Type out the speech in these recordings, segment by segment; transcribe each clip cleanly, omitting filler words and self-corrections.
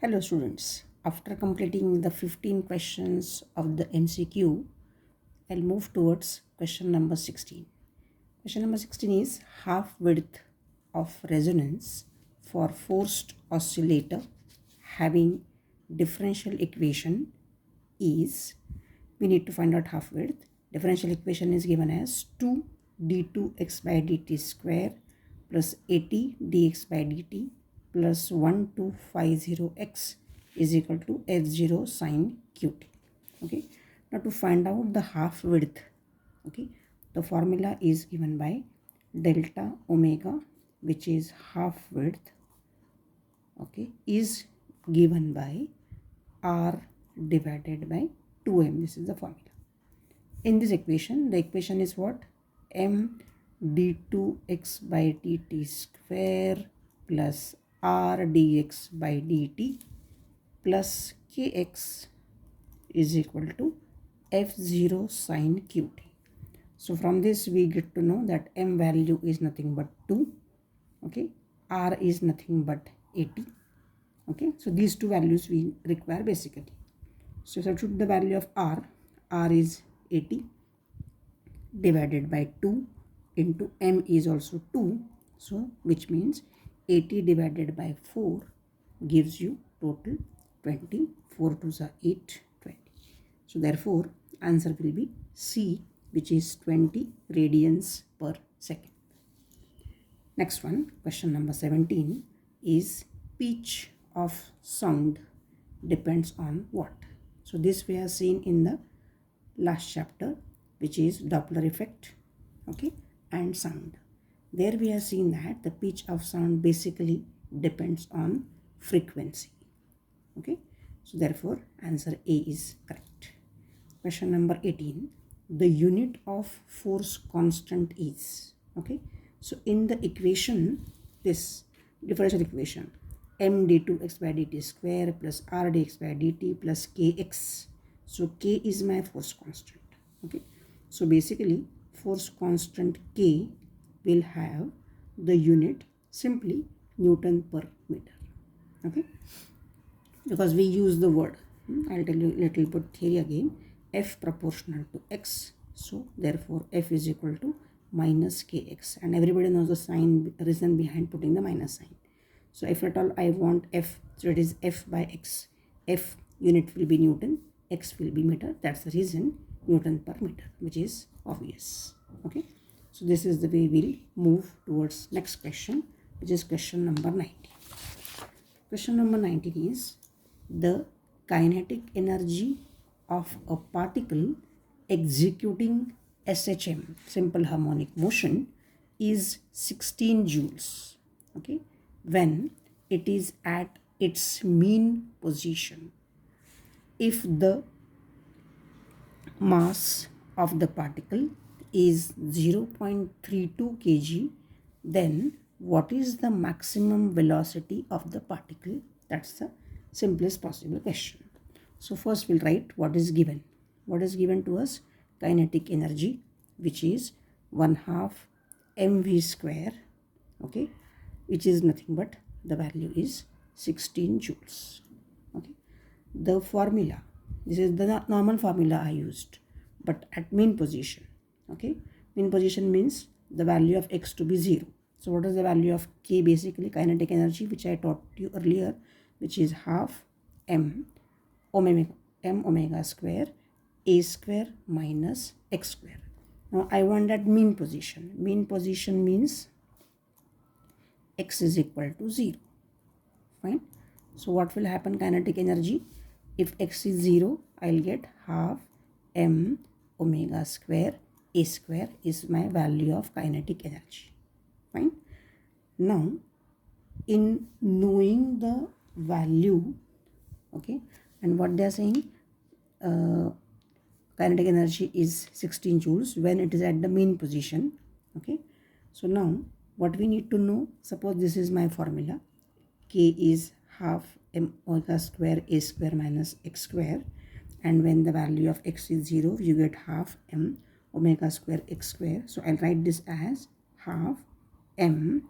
Hello students, after completing the 15 questions of the MCQ, I'll move towards question number 16. Question number 16 is half width of resonance for forced oscillator having differential equation is, we need to find out half width. Differential equation is given as 2 d2x by dt square plus 80 dx by dt plus 1250x is equal to f0 sine qt. Okay, now to find out the half width, okay, the formula is given by delta omega, which is half width, okay, is given by r divided by 2m. This is the formula. In this equation, the equation is what? M d2x by dt square plus r dx by dt plus kx is equal to f0 sine qt. So from this we get to know that m value is nothing but 2, okay, r is nothing but 80, okay. So these two values we require basically. So substitute the value of r is 80 divided by 2 into m is also 2, so which means 80 divided by 4 gives you total 20. 4 2s are 8, 20. So therefore answer will be C, which is 20 radians per second. Next one, question number 17 is pitch of sound depends on what? So this we have seen in the last chapter, which is Doppler effect, okay, and sound. There we have seen that the pitch of sound basically depends on frequency, okay. So therefore answer A is correct. Question number 18, the unit of force constant is, okay. So in the equation, this differential equation, m d2x by dt square plus r dx by dt plus kx. So k is my force constant, okay. So basically force constant k will have the unit simply Newton per meter, okay, because we use the word, I'll tell you a little bit theory again, F proportional to x. So therefore F is equal to minus kx, and everybody knows the sign, reason behind putting the minus sign. So if at all I want F, so it is F by x. F unit will be Newton, x will be meter. That's the reason Newton per meter, which is obvious, okay. So this is the way we'll move towards next question, which is question number 19. Question number 19 is the kinetic energy of a particle executing SHM, simple harmonic motion, is 16 joules, okay, when it is at its mean position. If the mass of the particle is 0.32 kg, then what is the maximum velocity of the particle? That's the simplest possible question. So first we'll write what is given. What is given to us? Kinetic energy, which is 1/2 mv square, okay, which is nothing but the value is 16 joules, okay. The formula, this is the normal formula I used, but at mean position, okay. Mean position means the value of x to be 0. So what is the value of k? Basically kinetic energy, which I taught you earlier, which is half m omega square a square minus x square. Now I want that mean position. Mean position means x is equal to 0. Fine. So what will happen? Kinetic energy, if x is 0, I'll get half m omega square a square is my value of kinetic energy. Fine. Now in knowing the value, okay, and what they are saying, kinetic energy is 16 joules when it is at the mean position, okay. So now what we need to know, suppose this is my formula, k is half m omega square a square minus x square, and when the value of x is 0, you get half m omega square x square. So I'll write this as half m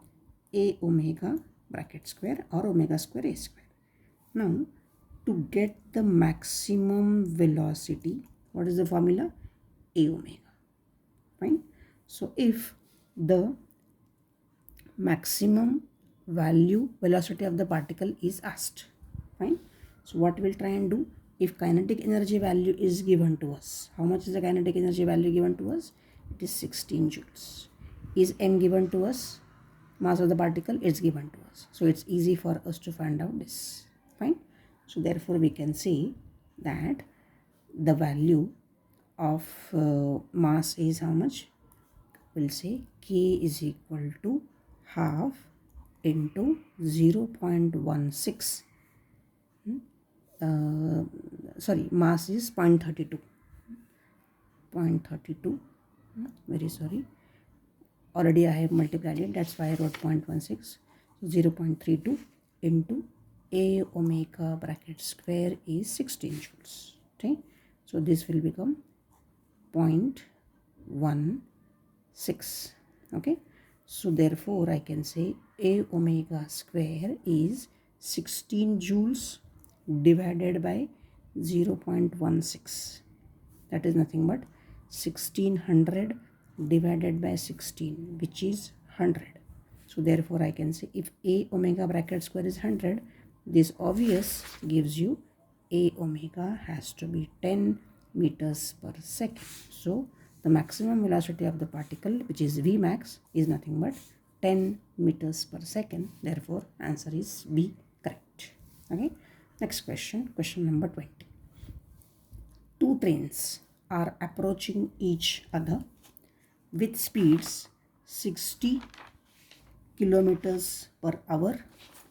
a omega bracket square or omega square a square. Now, to get the maximum velocity, what is the formula? A omega. Fine. So if the maximum velocity of the particle is asked, fine, so what we'll try and do, if kinetic energy value is given to us, how much is the kinetic energy value given to us? It is 16 joules. Is m given to us? Mass of the particle is given to us, so it's easy for us to find out this. Fine. So therefore we can say that the value of mass is how much? We'll say k is equal to half into 0.16. Mass is 0.32. 0.32. Very sorry. Already I have multiplied it. That's why I wrote 0.16. So 0.32 into A omega bracket square is 16 joules. Okay. So this will become 0.16. Okay. So therefore I can say A omega square is 16 joules divided by 0.16. That is nothing but 1600 divided by 16, which is 100. So therefore I can say if A omega bracket square is 100, this obvious gives you A omega has to be 10 meters per second. So the maximum velocity of the particle, which is V max, is nothing but 10 meters per second. Therefore answer is B, correct. Okay. Next question, question number 20. Two trains are approaching each other with speeds 60 kilometers per hour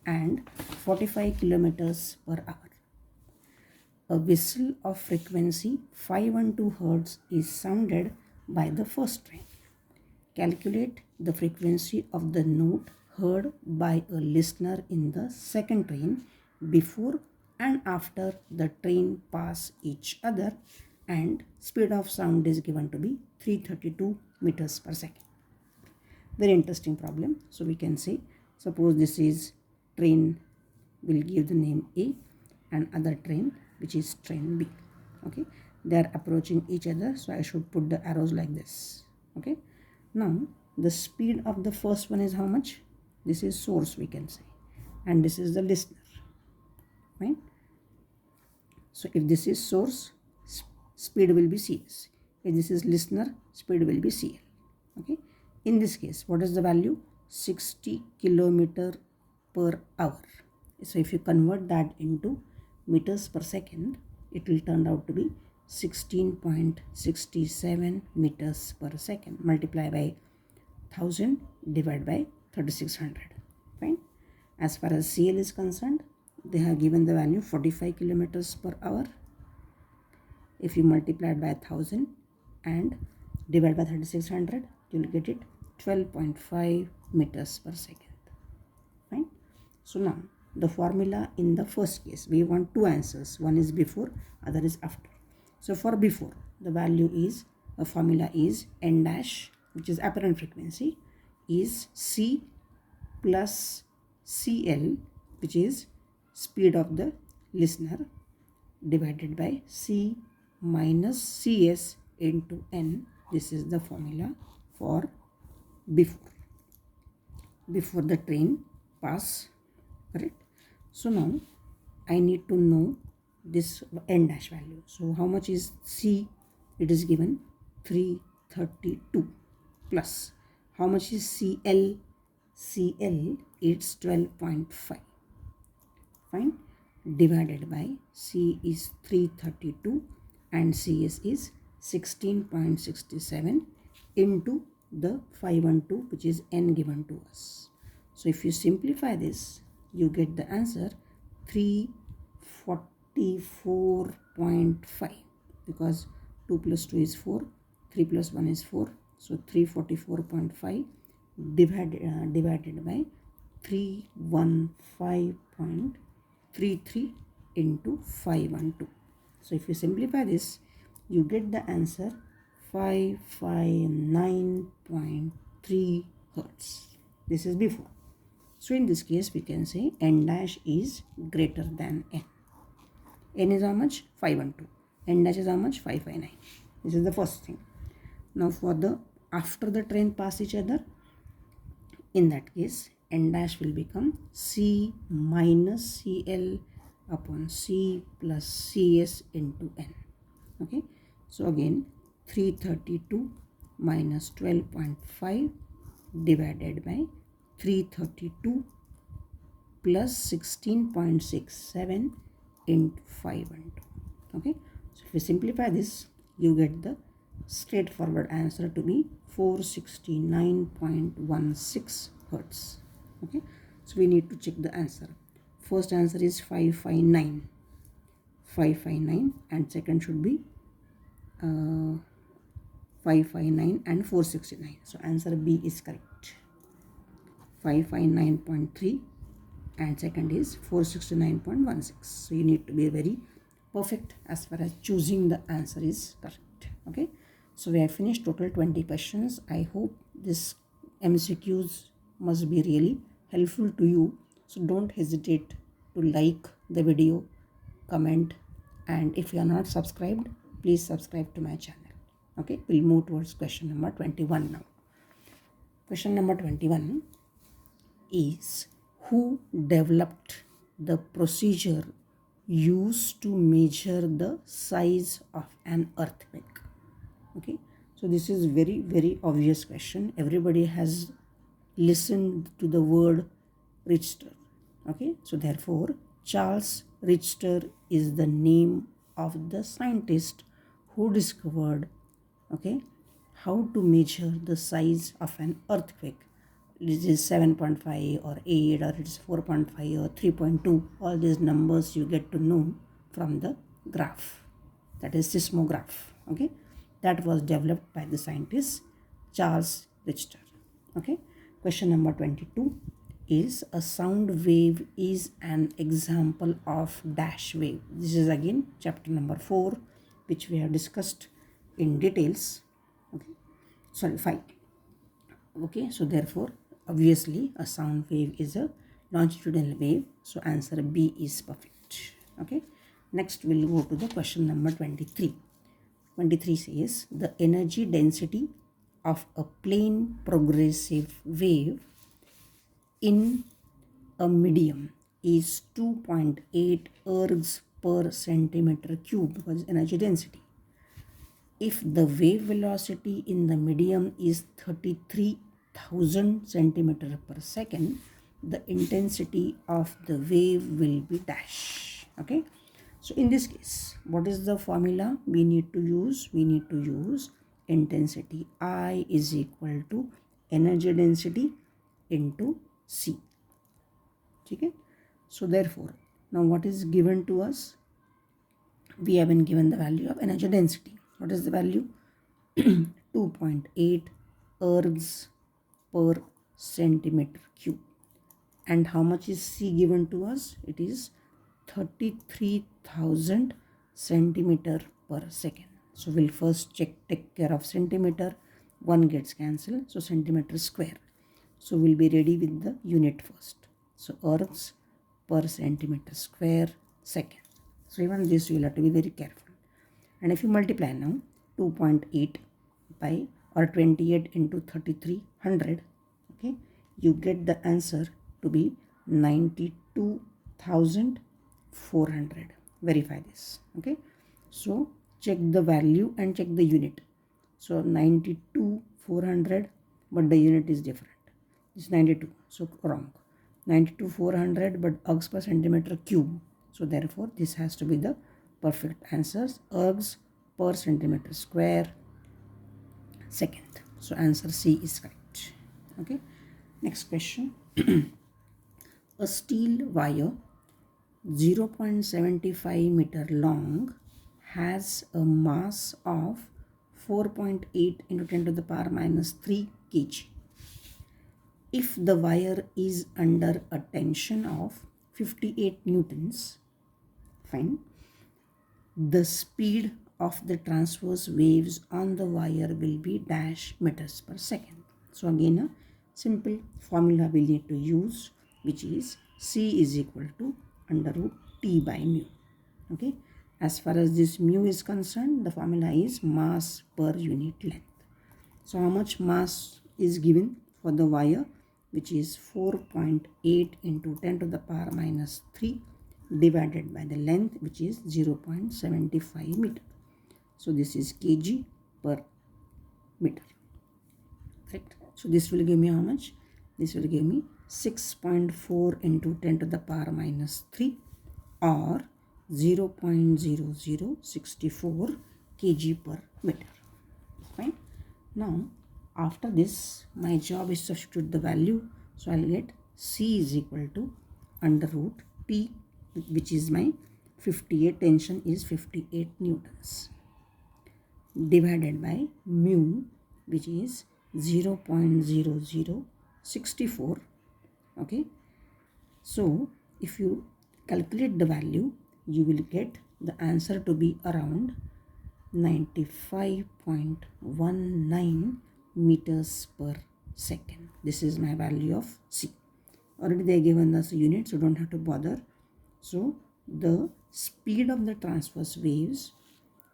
and 45 kilometers per hour. A whistle of frequency 512 Hz is sounded by the first train. Calculate the frequency of the note heard by a listener in the second train before and after the train pass each other, and speed of sound is given to be 332 meters per second. Very interesting problem. So we can say, suppose this is train, will give the name A, and other train which is train B. Okay, they are approaching each other, so I should put the arrows like this. Okay, now the speed of the first one is how much? This is source, we can say, and this is the listener. Right? So if this is source, speed will be Cs. If this is listener, speed will be Cl. Okay. In this case, what is the value? 60 kilometer per hour. So if you convert that into meters per second, it will turn out to be 16.67 meters per second. Multiply by 1000, divide by 3600. Fine. As far as Cl is concerned, they have given the value 45 kilometers per hour. If you multiply it by 1000 and divide by 3600, you will get it 12.5 meters per second. Fine. So now the formula in the first case, we want two answers. One is before, other is after. So for before, the value is, the formula is n dash, which is apparent frequency, is C plus Cl, which is speed of the listener, divided by C minus Cs into n. This is the formula for before the train pass. Correct. So now I need to know this n dash value. So how much is C? It is given 332 plus how much is Cl? Cl it's 12.5. Fine. Divided by C is 332 and Cs is 16.67 into the 512, which is n given to us. So if you simplify this, you get the answer 344.5, because 2 plus 2 is 4, 3 plus 1 is 4. So 344.5 divided by 315.33 into 512. So if you simplify this, you get the answer 559.3 Hertz. This is before. So in this case, we can say n dash is greater than n. N is how much? 512. N dash is how much? 559. This is the first thing. Now for the after the train pass each other, in that case, n dash will become C minus CL upon C plus CS into n. Okay. So again, 332 minus 12.5 divided by 332 plus 16.67 into 512. Okay. So if we simplify this, you get the straightforward answer to be 469.16 hertz. Okay. So we need to check the answer. First answer is 559. 559 and second should be 559 and 469. So answer B is correct. 559.3 and second is 469.16. So you need to be very perfect as far as choosing the answer is correct. Okay. So we have finished total 20 questions. I hope this MCQs must be really helpful to you. So don't hesitate to like the video, comment, and if you are not subscribed, please subscribe to my channel. Okay, we'll move towards question number 21 now. Question number 21 is, who developed the procedure used to measure the size of an earthquake? Okay, so this is very obvious question. Everybody has listened to the word Richter. Okay, so therefore Charles Richter is the name of the scientist who discovered, okay, how to measure the size of an earthquake. This is 7.5 or 8 or it's 4.5 or 3.2. All these numbers you get to know from the graph, that is seismograph. Okay, that was developed by the scientist Charles Richter. Okay, question number 22 is, a sound wave is an example of dash wave. This is again chapter number 4, which we have discussed in details. Okay, sorry, 5. Okay, so therefore obviously a sound wave is a longitudinal wave. So answer B is perfect. Okay, next we'll go to the question number 23. 23 says, the energy density of a plane progressive wave in a medium is 2.8 ergs per centimeter cube, because energy density. If the wave velocity in the medium is 33,000 centimeter per second, the intensity of the wave will be dash. Okay, so in this case, what is the formula we need to use? We need to use intensity I is equal to energy density into C. Okay, so therefore now what is given to us? We have been given the value of energy density. What is the value? 2.8 ergs per centimeter cube. And how much is C given to us? It is 33,000 centimeter per second. So we'll first take care of centimeter. 1 gets cancelled, so centimeter square. So we'll be ready with the unit first. So ergs per centimeter square second. So even this you will have to be very careful. And if you multiply now 2.8 by or 28 into 3300, okay, you get the answer to be 92,400. Verify this. Okay, so check the value and check the unit. So 92,400, but the unit is different. It's 92, so wrong. 92,400, but ergs per centimeter cube. So therefore this has to be the perfect answers. Ergs per centimeter square second. So answer C is correct. Okay, next question. A steel wire 0.75 meter long has a mass of 4.8 into 10 to the power minus 3 kg. If the wire is under a tension of 58 newtons, fine, the speed of the transverse waves on the wire will be dash meters per second. So again a simple formula we need to use. which is C is equal to under root T by mu. Okay, as far as this mu is concerned, the formula is mass per unit length. So how much mass is given for the wire, which is 4.8 into 10 to the power minus 3 divided by the length, which is 0.75 meter. So this is kg per meter. Correct. So this will give me how much? This will give me 6.4 into 10 to the power minus 3 or 0.0064 kg per meter. Fine. Now after this, my job is to substitute the value. So I'll get C is equal to under root T, which is my 58, tension is 58 newtons, divided by mu, which is 0.0064. Okay, so if you calculate the value, you will get the answer to be around 95.19 meters per second. This is my value of C. Already they have given us unit, so don't have to bother. So the speed of the transverse waves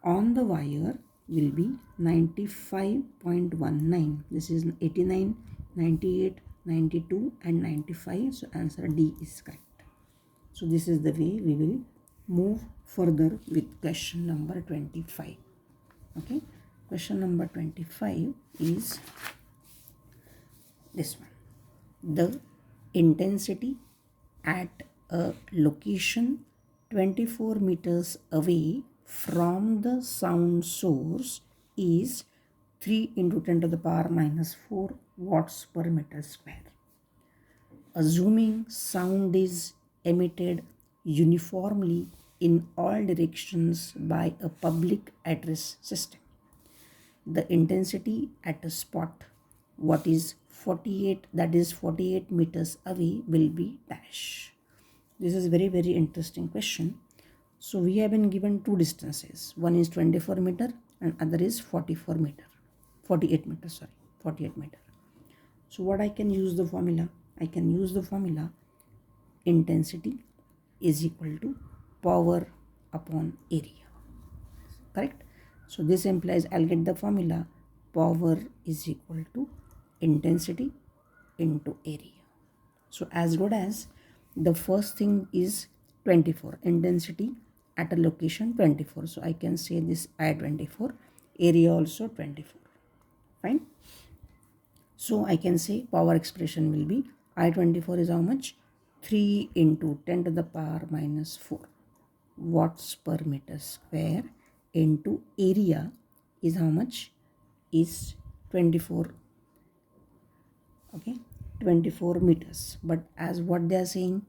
on the wire will be 95.19. This is 89, 98, 92 and 95. So answer D is correct. So this is the way we will move further with question number 25. Okay, question number 25 is this one. The intensity at a location 24 meters away from the sound source is 3 into 10 to the power minus 4 watts per meter square. Assuming sound is emitted uniformly in all directions by a public address system, the intensity at a spot what is 48 meters away will be dash. This is very interesting question. So we have been given two distances. One is 24 meter and other is 48 meter. So what I can use the formula? I can use the formula intensity is equal to power upon area. Correct? So this implies I'll get the formula power is equal to intensity into area. So as good as the first thing is 24, intensity at a location 24. So I can say this I24, area also 24. Fine. So I can say power expression will be I24 is how much? 3 into 10 to the power minus 4 watts per meter square into area is how much? Is 24. Okay, 24 meters. But as what they are saying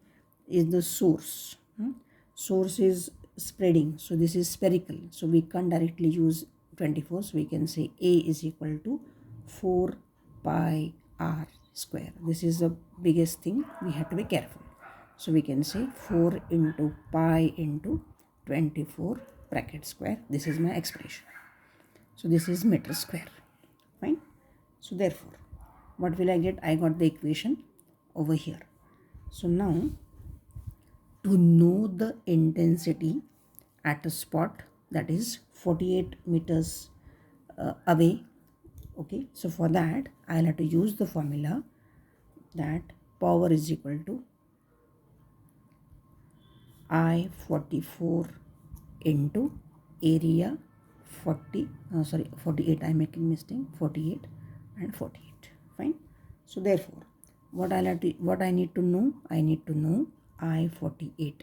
is the source. Source is spreading. So this is spherical. So we can't directly use 24. So we can say A is equal to 4 pi r square. This is the biggest thing. We have to be careful. So we can say 4 into pi into 24 bracket square. This is my expression. So this is meter square. Fine. So therefore, what will I get? I got the equation over here. So now, to know the intensity at a spot that is 48 meters away, okay, so for that I'll have to use the formula that power is equal to I44 into area 48. I'm making mistake, 48 and 48. Fine. So therefore, what I need to know? I need to know I48.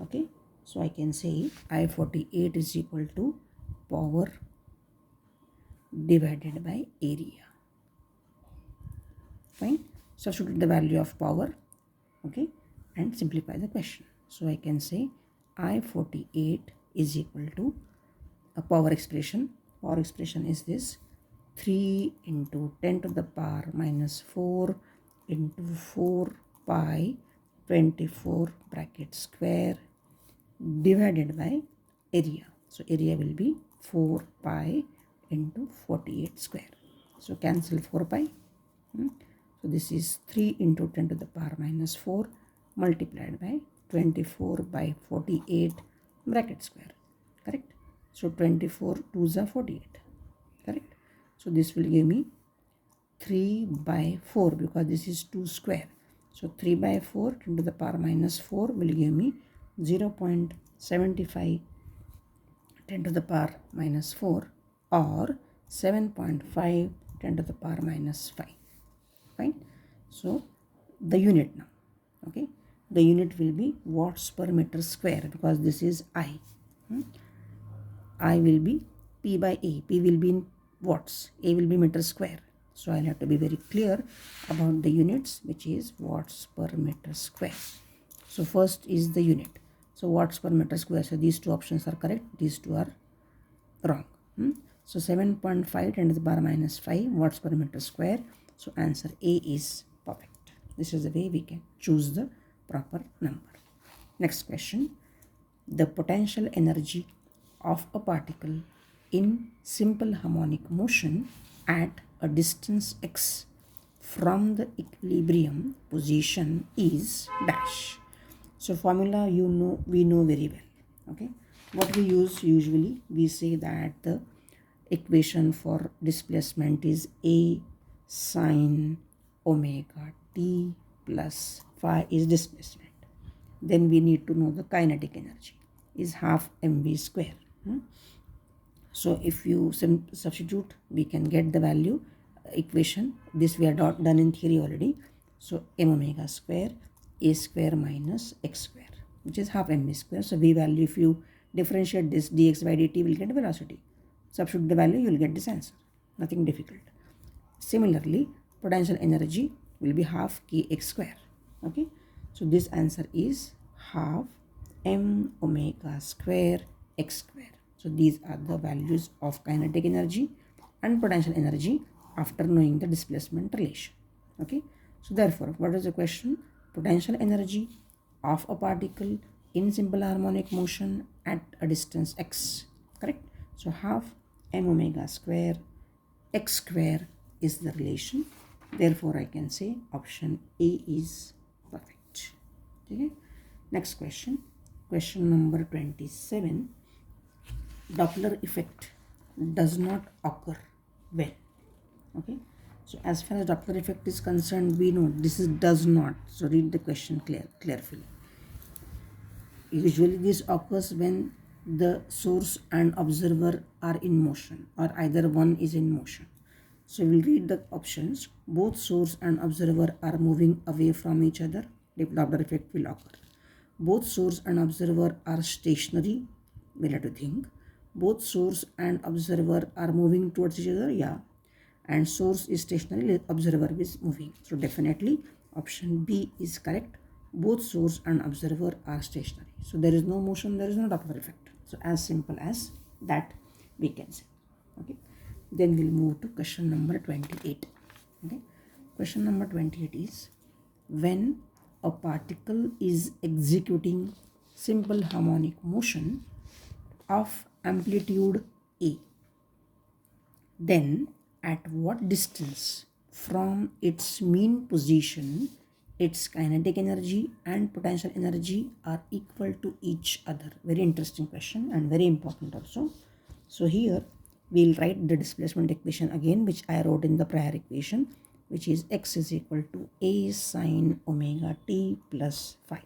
Okay. So I can say I48 is equal to power divided by area. Fine. Substitute the value of power. Okay. And simplify the question. So I can say I48 is equal to a power expression. Power expression is this: 3 into 10 to the power minus 4 into 4 pi 24 bracket square divided by area. So area will be 4 pi into 48 square. So cancel 4 pi. So So this is 3 into 10 to the power minus 4 multiplied by 24 by 48 bracket square. Correct? So 24 2s are 48. Correct? So this will give me 3 by 4 because this is 2 square. So 3 by 4 10 to the power minus 4 will give me 0.75 10 to the power minus 4 or 7.5 10 to the power minus 5. Fine. So the unit now. Okay. The unit will be watts per meter square because this is I. I will be P by A. P will be in watts. A will be meter square. So I'll have to be very clear about the units, which is watts per meter square. So first is the unit. So watts per meter square. So these two options are correct. These two are wrong. So 7.5 10 to the power minus 5 watts per meter square. So answer A is perfect. This is the way we can choose the proper number. Next question. The potential energy of a particle in simple harmonic motion at a distance x from the equilibrium position is dash. So formula we know very well. Okay, what we use usually, we say that the equation for displacement is A sine omega t plus phi is displacement. Then we need to know the kinetic energy is half mv square. So if you substitute, we can get the value equation. This we are done in theory already. So m omega square a square minus x square, which is half mv square. So v value, if you differentiate this dx by dt, will get velocity. Substitute the value, you will get this answer. Nothing difficult. Similarly, potential energy will be half kx square. Okay, so this answer is half m omega square x square. So these are the values of kinetic energy and potential energy after knowing the displacement relation. Okay, so therefore, what is the question? Potential energy of a particle in simple harmonic motion at a distance x. Correct? So half m omega square x square is the relation. Therefore, I can say option A is perfect. Okay. Next question. Question number 27. Doppler effect does not occur when. Okay. So as far as Doppler effect is concerned, we know this is does not. So read the question carefully. Usually this occurs when the source and observer are in motion, or either one is in motion. So we'll read the options. Both source and observer are moving away from each other. The Doppler effect will occur. Both source and observer are stationary. We'll have to think. Both source and observer are moving towards each other. Yeah. And source is stationary, observer is moving. So definitely option B is correct. Both source and observer are stationary. So there is no motion, there is no Doppler effect. So as simple as that we can say. Okay. Then we'll move to question number 28. Okay. Question number 28 is, when a particle is executing simple harmonic motion of amplitude A, then at what distance from its mean position its kinetic energy and potential energy are equal to each other? Very interesting question and very important also. So here we'll write the displacement equation again, which I wrote in the prior equation, which is x is equal to a sine omega t plus phi.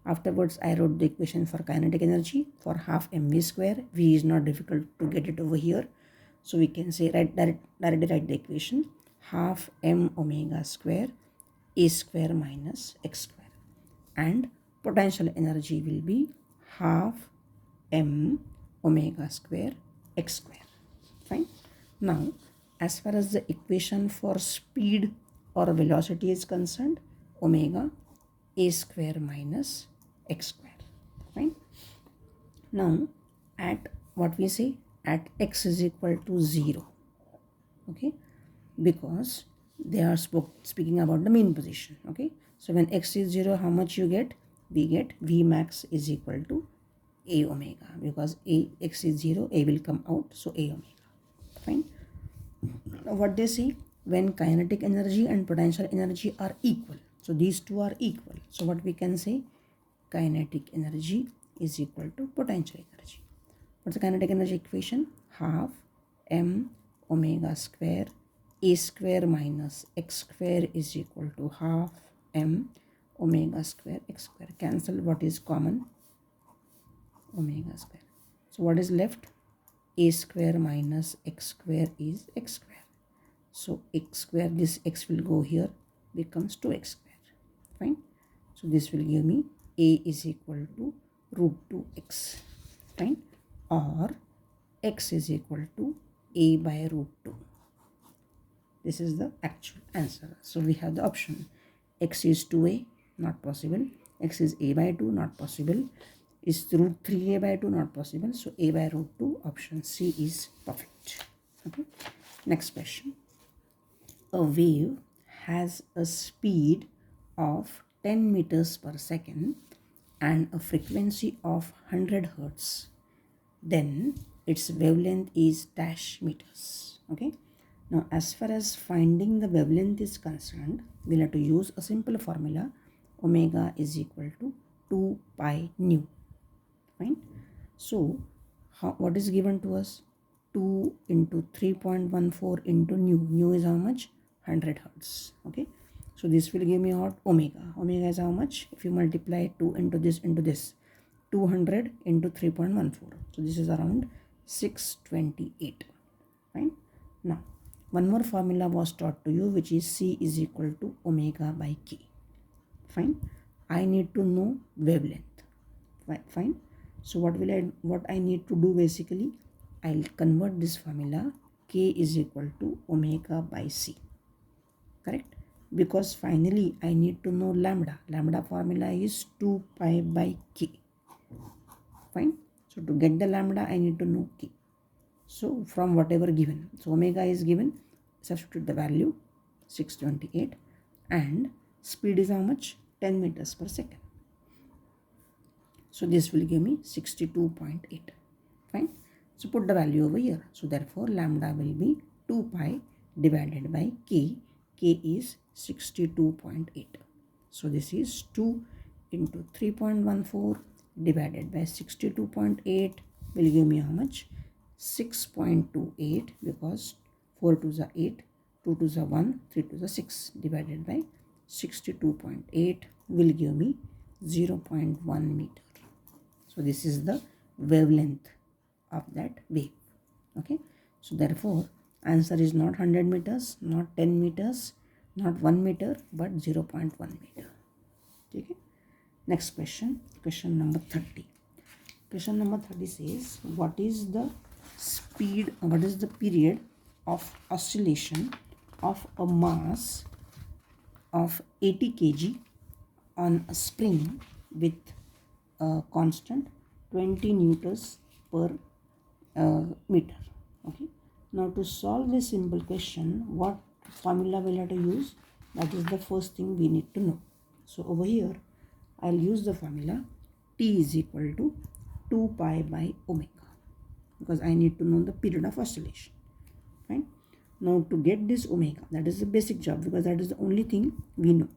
Afterwards, I wrote the equation for kinetic energy for half mv square. V is not difficult to get it over here. So we can say directly write the equation half m omega square a square minus x square, and potential energy will be half m omega square x square. Fine. Now, as far as the equation for speed or velocity is concerned, omega a square minus x square. Fine. Now, at what we say, at x is equal to 0. Okay, because they are speaking about the mean position. Okay, so when x is 0, how much you get? We get V max is equal to a omega, because x is 0, a will come out, so a omega. Fine. Now what they say, when kinetic energy and potential energy are equal. So these two are equal. So what we can say? Kinetic energy is equal to potential energy. What's the kinetic energy equation? Half m omega square a square minus x square is equal to half m omega square x square. Cancel what is common? Omega square. So what is left? A square minus x square is x square. So x square, this x will go here, becomes 2x square. Fine. So this will give me a is equal to root 2x. Fine. Or x is equal to a by root 2. This is the actual answer. So we have the option. X is 2a, not possible. X is a by 2, not possible. Is root 3a by 2, not possible. So a by root 2, option C is perfect. Okay. Next question. A wave has a speed of 10 meters per second and a frequency of 100 hertz. Then its wavelength is dash meters. Okay. Now as far as finding the wavelength is concerned, we'll have to use a simple formula. Omega is equal to 2 pi nu. Fine. So what is given to us? 2 into 3.14 into nu. Nu is how much? 100 hertz. Okay. So this will give me what? Omega. Omega is how much? If you multiply 2 into this, 200 into 3.14. So this is around 628. Fine. Now one more formula was taught to you, which is C is equal to omega by K. Fine. I need to know wavelength. Fine. So what I need to do basically, I'll convert this formula. K is equal to omega by C. Correct? Because finally I need to know lambda. Lambda formula is 2 pi by K. Fine. So to get the lambda, I need to know K. So from whatever given. So omega is given. Substitute the value 628 and speed is how much? 10 meters per second. So this will give me 62.8. Fine. So put the value over here. So therefore lambda will be 2 pi divided by K. K is 62.8. So this is 2 into 3.14 divided by 62.8 will give me how much? 6.28, because 4 to the 8, 2 to the 1, 3 to the 6 divided by 62.8 will give me 0.1 meter. So this is the wavelength of that wave. Okay. So therefore answer is not 100 meters, not 10 meters, not 1 meter, but 0.1 meter. Okay. Next question. Question number 30. Question number 30 says, what is the speed, what is the period of oscillation of a mass of 80 kg on a spring with a constant 20 newtons per meter. Okay. Now to solve this simple question, what formula will have to use? That is the first thing we need to know. So over here I'll use the formula T is equal to 2 pi by omega, because I need to know the period of oscillation. Fine. Now to get this omega, that is the basic job, because that is the only thing we know.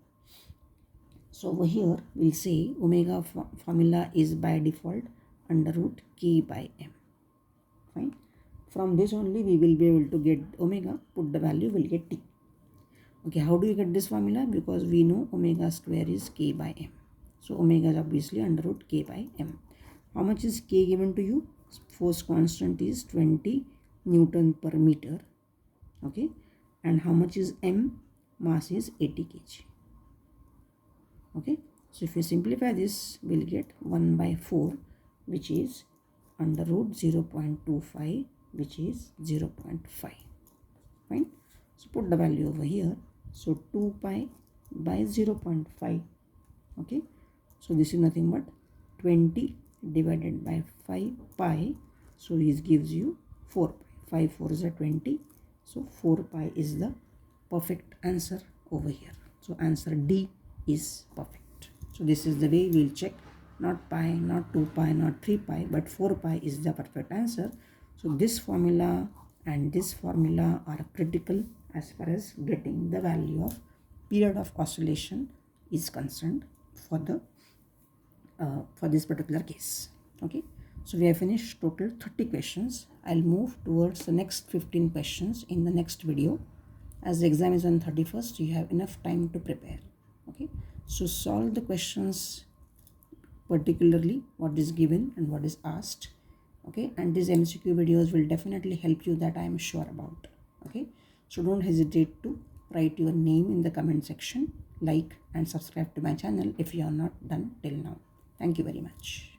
So over here we'll say omega formula is by default under root K by M. Fine. From this only we will be able to get omega, put the value, we'll get T. Okay, how do you get this formula? Because we know omega square is K by M. So omega is obviously under root K by M. How much is K given to you? Force constant is 20 Newton per meter. Okay. And how much is M? Mass is 80 kg. Okay. So if you simplify this, we'll get 1 by 4, which is under root 0.25, which is 0.5. Fine. So put the value over here. So 2 pi by 0.5. Okay. So this is nothing but 20 divided by 5 pi. So this gives you 4 pi. 5 4 is 20. So 4 pi is the perfect answer over here. So answer D is perfect. So this is the way we'll check. Not pi, not 2 pi, not 3 pi, but 4 pi is the perfect answer. So this formula and this formula are critical as far as getting the value of period of oscillation is concerned for the for this particular case. Okay, so we have finished total 30 questions. I'll move towards the next 15 questions in the next video. As the exam is on 31st, you have enough time to prepare. Okay, so solve the questions particularly what is given and what is asked. Okay, and these MCQ videos will definitely help you, that I am sure about. Okay, so don't hesitate to write your name in the comment section, like and subscribe to my channel if you are not done till now. Thank you very much.